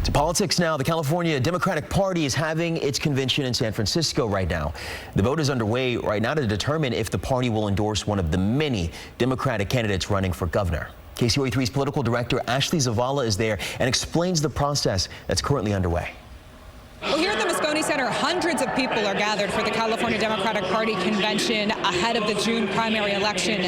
To politics now. The California Democratic Party is having its convention in San Francisco right now. The vote is underway right now to determine if the party will endorse one of the many Democratic candidates running for governor. KCRA 3's political director Ashley Zavala is there and explains the process that's currently underway. Well, here at the Moscone Center, hundreds of people are gathered for the California Democratic Party convention ahead of the June primary election.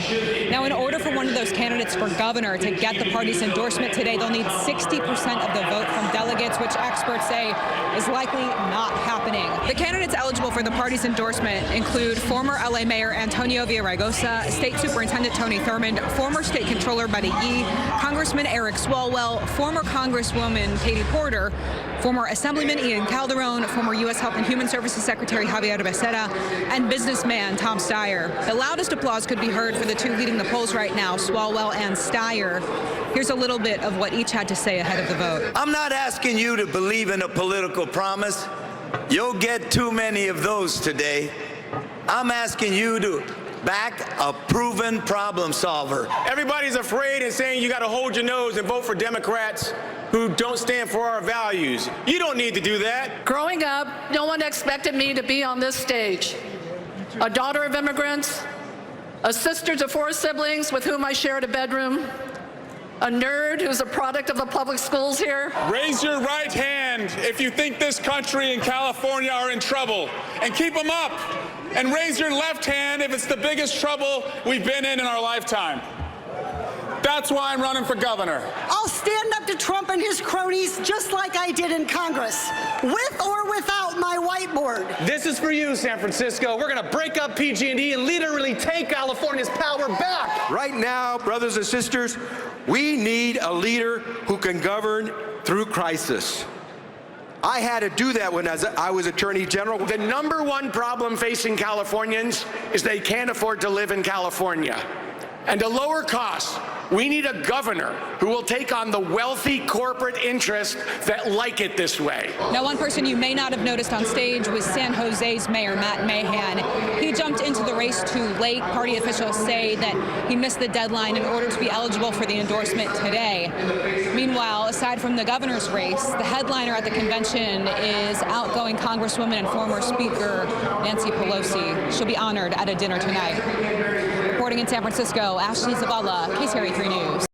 Now, in order for one of those candidates for governor to get the party's endorsement today, they'll need 60% of the vote from delegates, which experts say is likely not happening. The candidates eligible for the party's endorsement include former LA Mayor Antonio Villaraigosa, State Superintendent Tony Thurmond, former State Controller Betty Yee, Congressman Eric Swalwell, former Congresswoman Katie Porter, former Assemblyman Ian Calderon, former U.S. Health and Human Services Secretary Javier Becerra, and businessman Tom Steyer. The loudest applause could be heard for the two leading the polls right now, Swalwell and Steyer. Here's a little bit of what each had to say ahead of the vote. I'm not asking you to believe in a political promise. You'll get too many of those today. I'm asking you to back a proven problem solver. Everybody's afraid and saying you got to hold your nose and vote for Democrats who don't stand for our values. You don't need to do that. Growing up, no one expected me to be on this stage. A daughter of immigrants, a sister to 4 siblings with whom I shared a bedroom, a nerd who's a product of the public schools here. Raise your right hand if you think this country and California are in trouble, and keep them up. And raise your left hand if it's the biggest trouble we've been in our lifetime. That's why I'm running for governor. I'll stand up to Trump and his cronies just like I did in Congress, with or without my whiteboard. This is for you, San Francisco. We're going to break up PG&E and literally take California's power back. Right now, brothers and sisters, we need a leader who can govern through crisis. I had to do that when I was Attorney General. The #1 problem facing Californians is they can't afford to live in California. And to lower costs, we need a governor who will take on the wealthy corporate interests that like it this way. Now, one person you may not have noticed on stage was San Jose's Mayor Matt Mahan. He jumped into the race too late. Party officials say that he missed the deadline in order to be eligible for the endorsement today. Meanwhile, aside from the governor's race, the headliner at the convention is outgoing Congresswoman and former Speaker Nancy Pelosi. She'll be honored at a dinner tonight. Reporting in San Francisco, Ashley Zavala, KCRA 3 News.